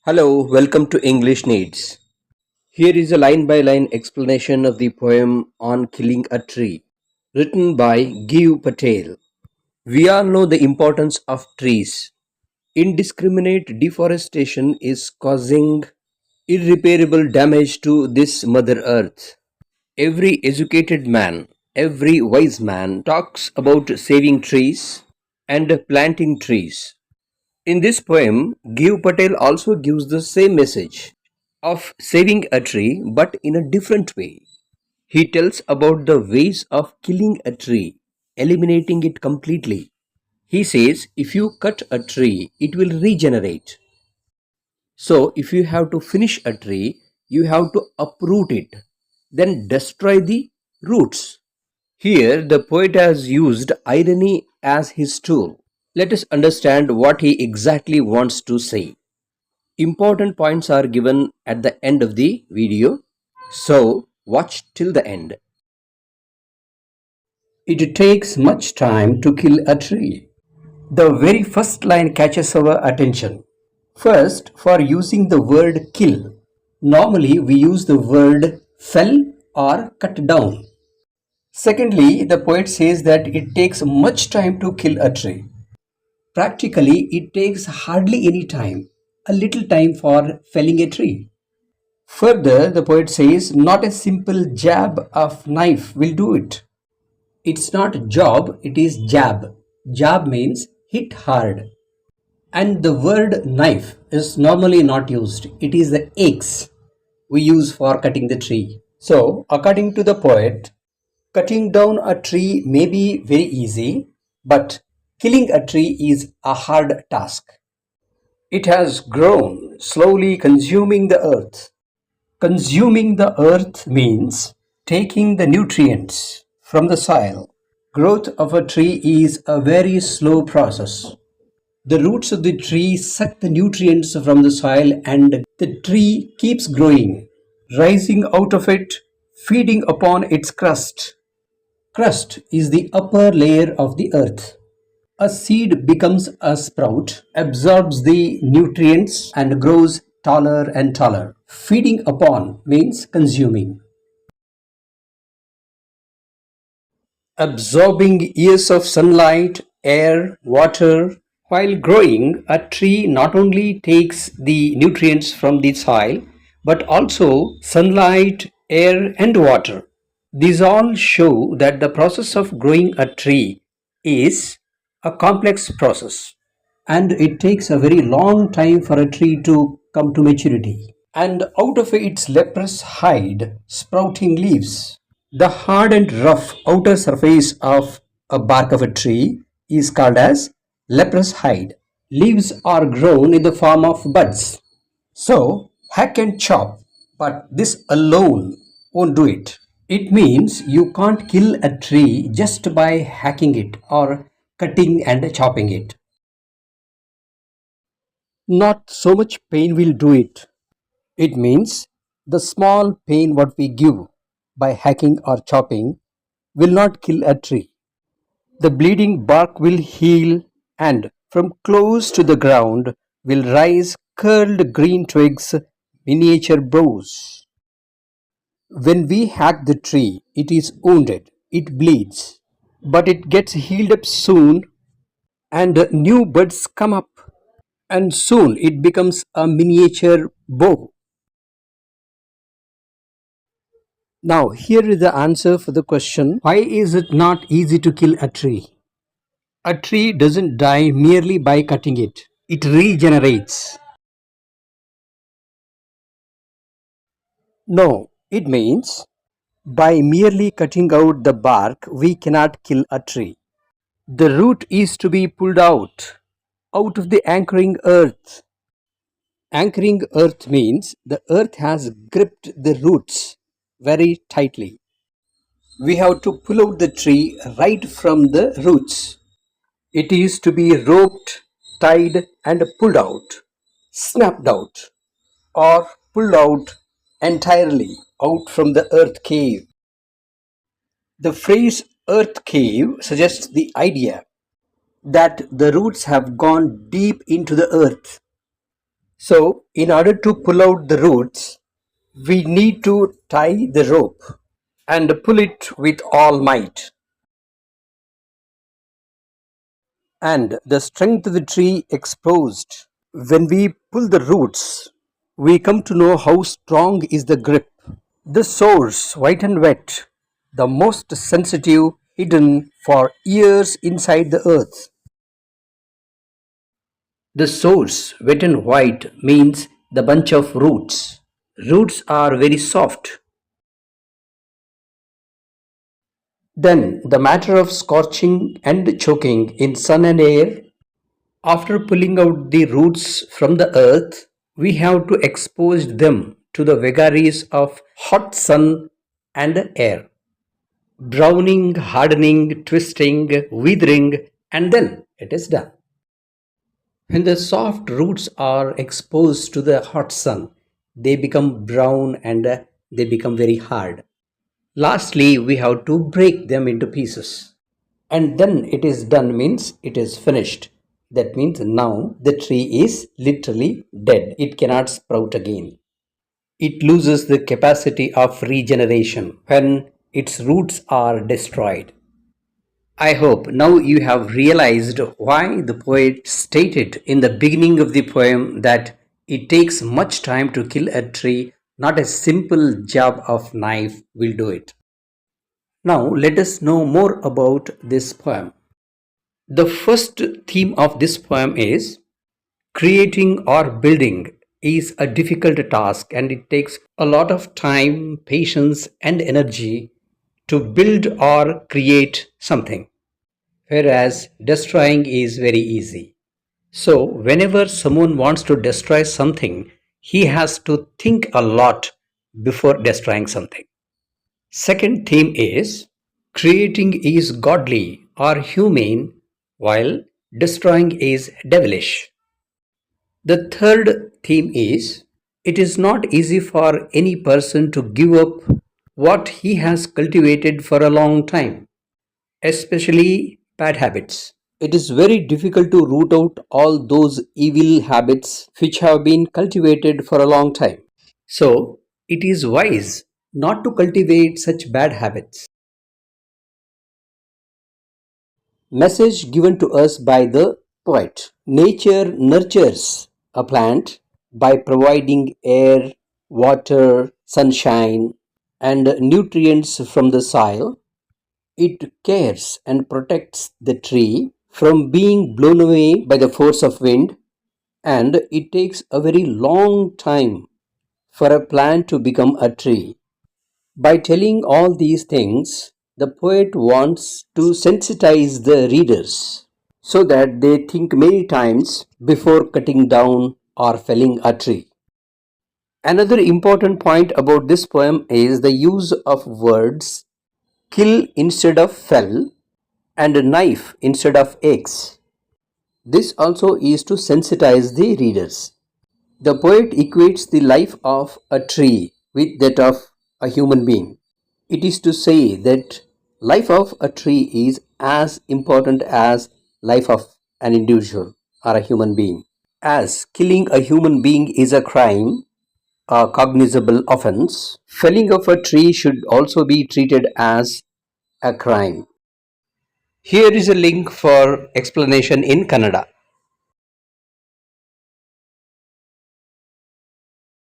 Hello, welcome to English Needs. Here is a line by line explanation of the poem On Killing a Tree, written by Gieve Patel. We all know the importance of trees. Indiscriminate deforestation is causing irreparable damage to this Mother Earth. Every educated man, every wise man talks about saving trees and planting trees. In this poem, Gieve Patel also gives the same message of saving a tree but in a different way. He tells about the ways of killing a tree, eliminating it completely. He says if you cut a tree, it will regenerate. So, if you have to finish a tree, you have to uproot it, then destroy the roots. Here, the poet has used irony as his tool. Let us understand what he exactly wants to say. Important points are given at the end of the video, so watch till the end. It takes much time to kill a tree. The very first line catches our attention. First, for using the word kill, normally we use the word fell or cut down. Secondly, the poet says that it takes much time to kill a tree. Practically, it takes hardly any time, a little time for felling a tree. Further, the poet says, not a simple jab of knife will do it. It's not job, it is jab. Jab means hit hard. And the word knife is normally not used. It is the axe we use for cutting the tree. So, according to the poet, cutting down a tree may be very easy, but killing a tree is a hard task. It has grown, slowly consuming the earth. Consuming the earth means taking the nutrients from the soil. Growth of a tree is a very slow process. The roots of the tree suck the nutrients from the soil and the tree keeps growing, rising out of it, feeding upon its crust. Crust is the upper layer of the earth. A seed becomes a sprout, absorbs the nutrients, and grows taller and taller. Feeding upon means consuming. Absorbing years of sunlight, air, water. While growing, a tree not only takes the nutrients from the soil, but also sunlight, air, and water. These all show that the process of growing a tree is a complex process, and it takes a very long time for a tree to come to maturity. And out of its leprous hide, sprouting leaves. The hard and rough outer surface of a bark of a tree is called as leprous hide. Leaves are grown in the form of buds. So, hack and chop, but this alone won't do it. It means you can't kill a tree just by hacking it or cutting and chopping it. Not so much pain will do it. It means the small pain what we give by hacking or chopping will not kill a tree. The bleeding bark will heal and from close to the ground will rise curled green twigs, miniature boughs. When we hack the tree, it is wounded, it bleeds, but it gets healed up soon and new buds come up and soon it becomes a miniature bow. Now, here is the answer for the question, why is it not easy to kill a tree? A tree doesn't die merely by cutting it. It regenerates. No, it means by merely cutting out the bark, we cannot kill a tree. The root is to be pulled out of the anchoring earth. Anchoring earth means the earth has gripped the roots very tightly. We have to pull out the tree right from the roots. It is to be roped, tied, and pulled out, snapped out, or pulled out entirely out from the earth cave. The phrase earth cave suggests the idea that the roots have gone deep into the earth. So, in order to pull out the roots, we need to tie the rope and pull it with all might. And the strength of the tree exposed. When we pull the roots, we come to know how strong is the grip. The source, white and wet, the most sensitive, hidden for years inside the earth. The source, wet and white, means the bunch of roots. Roots are very soft. Then the matter of scorching and choking in sun and air. After pulling out the roots from the earth, we have to expose them to the vagaries of hot sun and air. Browning, hardening, twisting, withering, and then it is done. When the soft roots are exposed to the hot sun, they become brown and they become very hard. Lastly, we have to break them into pieces. And then it is done means it is finished. That means now the tree is literally dead. It cannot sprout again. It loses the capacity of regeneration when its roots are destroyed. I hope now you have realized why the poet stated in the beginning of the poem that it takes much time to kill a tree, not a simple jab of knife will do it. Now let us know more about this poem. The first theme of this poem is creating or building is a difficult task and it takes a lot of time, patience, and energy to build or create something, whereas destroying is very easy. So, whenever someone wants to destroy something, he has to think a lot before destroying something. Second theme is creating is godly or humane while destroying is devilish. The third theme is it is not easy for any person to give up what he has cultivated for a long time, especially bad habits. It is very difficult to root out all those evil habits which have been cultivated for a long time. So, it is wise not to cultivate such bad habits. Message given to us by the poet. Nature nurtures a plant by providing air, water, sunshine, and nutrients from the soil. It cares and protects the tree from being blown away by the force of wind, and it takes a very long time for a plant to become a tree. By telling all these things, the poet wants to sensitize the readers so that they think many times before cutting down or felling a tree. Another important point about this poem is the use of words kill instead of fell and knife instead of axe. This also is to sensitize the readers. The poet equates the life of a tree with that of a human being. It is to say that life of a tree is as important as life of an individual or a human being. As killing a human being is a crime, a cognizable offense, felling of a tree should also be treated as a crime. Here is a link for explanation in Kannada.